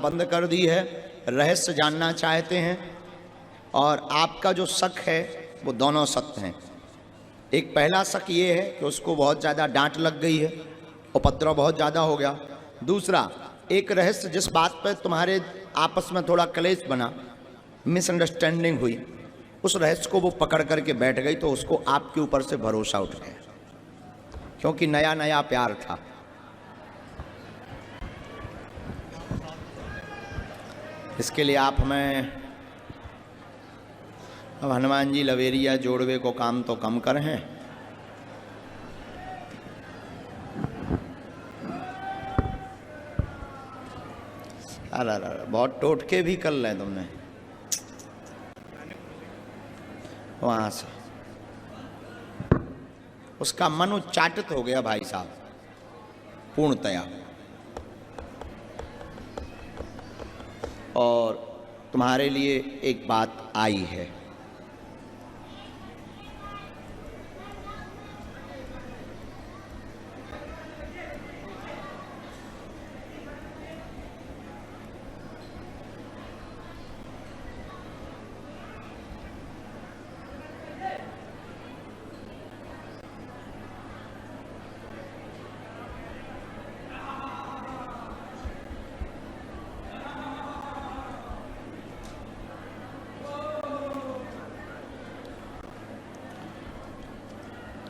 बंद कर दी है, रहस्य जानना चाहते हैं और आपका जो शक है वो दोनों सत्य हैं। एक पहला शक ये है कि उसको बहुत ज़्यादा डांट लग गई है, उपद्रव बहुत ज़्यादा हो गया। दूसरा, एक रहस्य जिस बात पर तुम्हारे आपस में थोड़ा क्लेश बना, मिसअंडरस्टैंडिंग हुई, उस रहस्य को वो पकड़ करके बैठ गई तो उसको आपके ऊपर से भरोसा उठ गया, क्योंकि नया नया प्यार था। इसके लिए आप हमें अब हनुमान जी लवेरिया जोड़वे को काम तो कम कर हैं। अरे बहुत टोटके भी कर लें तुमने वहां से। उसका मन उच्चाटित हो गया भाई साहब पूर्णतया। और तुम्हारे लिए एक बात आई है।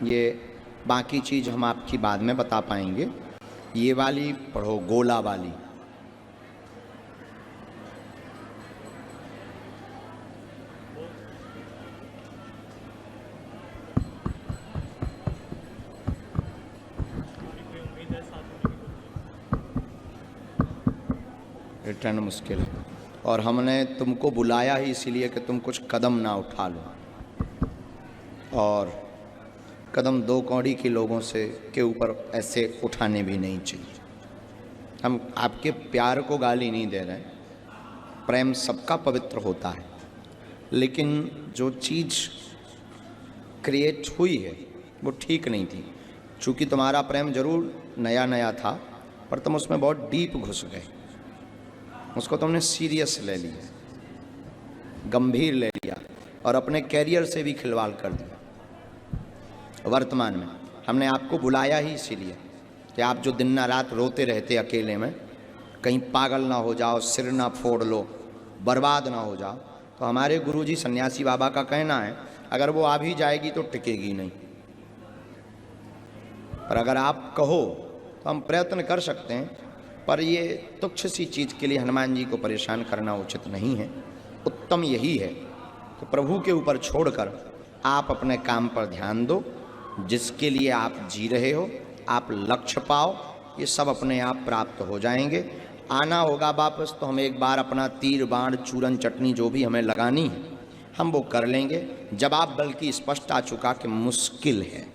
ये बाकी चीज़ हम आपकी बाद में बता पाएंगे। ये वाली पढ़ो, गोला वाली। रिटर्न मुश्किल है और हमने तुमको बुलाया ही इसीलिए कि तुम कुछ कदम ना उठा लो, और कदम दो कौड़ी के लोगों से के ऊपर ऐसे उठाने भी नहीं चाहिए। हम आपके प्यार को गाली नहीं दे रहे, प्रेम सबका पवित्र होता है, लेकिन जो चीज़ क्रिएट हुई है वो ठीक नहीं थी। चूँकि तुम्हारा प्रेम जरूर नया नया था, पर तुम उसमें बहुत डीप घुस गए, उसको तुमने सीरियस ले लिया, गंभीर ले लिया और अपने कैरियर से भी खिलवाड़ कर दिया। वर्तमान में हमने आपको बुलाया ही इसीलिए कि आप जो दिन ना रात रोते रहते अकेले में, कहीं पागल ना हो जाओ, सिर ना फोड़ लो, बर्बाद ना हो जाओ। तो हमारे गुरुजी सन्यासी बाबा का कहना है, अगर वो आ भी जाएगी तो टिकेगी नहीं, पर अगर आप कहो तो हम प्रयत्न कर सकते हैं। पर ये तुच्छ सी चीज़ के लिए हनुमान जी को परेशान करना उचित नहीं है। उत्तम यही है कि प्रभु के ऊपर छोड़कर आप अपने काम पर ध्यान दो। जिसके लिए आप जी रहे हो, आप लक्ष्य पाओ, ये सब अपने आप प्राप्त हो जाएंगे। आना होगा वापस तो हम एक बार अपना तीर बाण चूरन चटनी जो भी हमें लगानी है हम वो कर लेंगे। जवाब बल्कि स्पष्ट आ चुका कि मुश्किल है।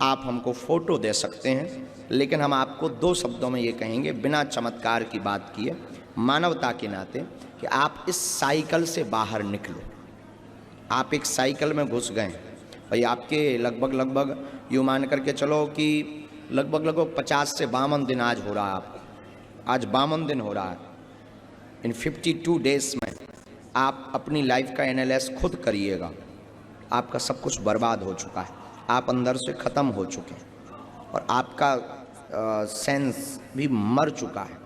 आप हमको फ़ोटो दे सकते हैं, लेकिन हम आपको दो शब्दों में ये कहेंगे, बिना चमत्कार की बात किए, मानवता के नाते, कि आप इस साइकिल से बाहर निकलो। आप एक साइकिल में घुस गए भाई, आपके लगभग यूँ मान करके चलो कि लगभग 50 से 52 दिन आज हो रहा है आपको, आज 52 दिन हो रहा है। इन 52 डेज़ में आप अपनी लाइफ का एनालिसिस खुद करिएगा। आपका सब कुछ बर्बाद हो चुका है, आप अंदर से ख़त्म हो चुके हैं और आपका सेंस भी मर चुका है,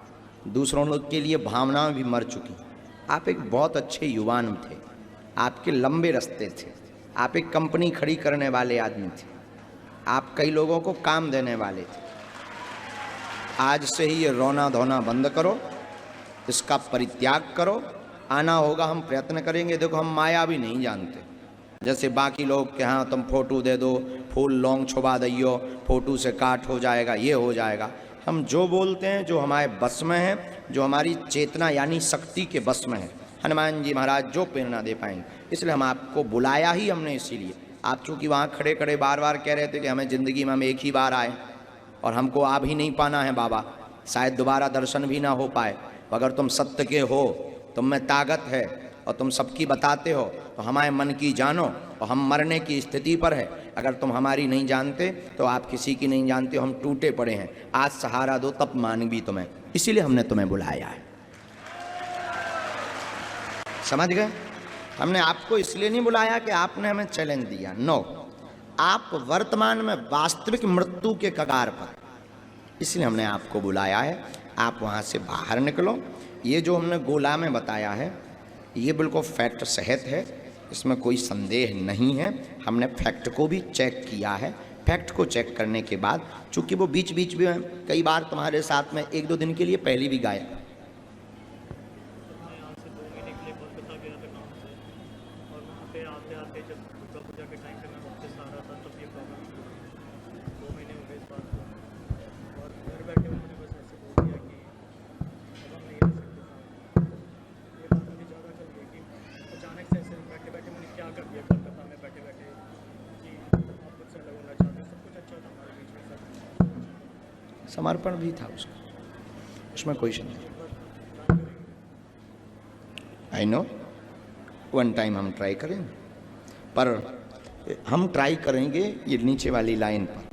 दूसरों लोग के लिए भावनाएं भी मर चुकी। आप एक बहुत अच्छे युवान थे, आपके लंबे रास्ते थे, आप एक कंपनी खड़ी करने वाले आदमी थे, आप कई लोगों को काम देने वाले थे। आज से ही ये रोना धोना बंद करो, इसका परित्याग करो। आना होगा, हम प्रयत्न करेंगे। देखो, हम माया भी नहीं जानते, जैसे बाकी लोग के हाँ तुम फोटो दे दो, फूल लौंग छुपा दियो, फोटो से काट हो जाएगा, ये हो जाएगा। हम जो बोलते हैं, जो हमारे बस में है, जो हमारी चेतना यानी शक्ति के बस में है, हनुमान जी महाराज जो प्रेरणा दे पाएंगे। इसलिए हम आपको बुलाया ही हमने इसीलिए। आप चूँकि वहाँ खड़े खड़े बार बार कह रहे थे कि हमें ज़िंदगी में हम एक ही बार आए और हमको आ भी नहीं पाना है बाबा, शायद दोबारा दर्शन भी ना हो पाए। अगर तुम सत्य के हो, तुम में ताकत है और तुम सबकी बताते हो, तो हमारे मन की जानो और हम मरने की स्थिति पर है। अगर तुम हमारी नहीं जानते तो आप किसी की नहीं जानते हो, हम टूटे पड़े हैं। आज सहारा दो तब मान भी तुम्हें, इसीलिए हमने तुम्हें बुलाया है। समझ गए? हमने आपको इसलिए नहीं बुलाया कि आपने हमें चैलेंज दिया, नो, आप वर्तमान में वास्तविक मृत्यु के कगार पर, इसलिए हमने आपको बुलाया है। आप वहाँ से बाहर निकलो। ये जो हमने गोला में बताया है ये बिल्कुल फैक्ट सहित है, इसमें कोई संदेह नहीं है। हमने फैक्ट को भी चेक किया है। फैक्ट को चेक करने के बाद, चूंकि वो बीच बीच में कई बार तुम्हारे साथ में 1-2 दिन के लिए पहले भी गाया, समर्पण भी था उसका, उसमें कोई शंका नहीं। आई नो, वन टाइम हम ट्राई करेंगे, पर हम ट्राई करेंगे ये नीचे वाली लाइन पर।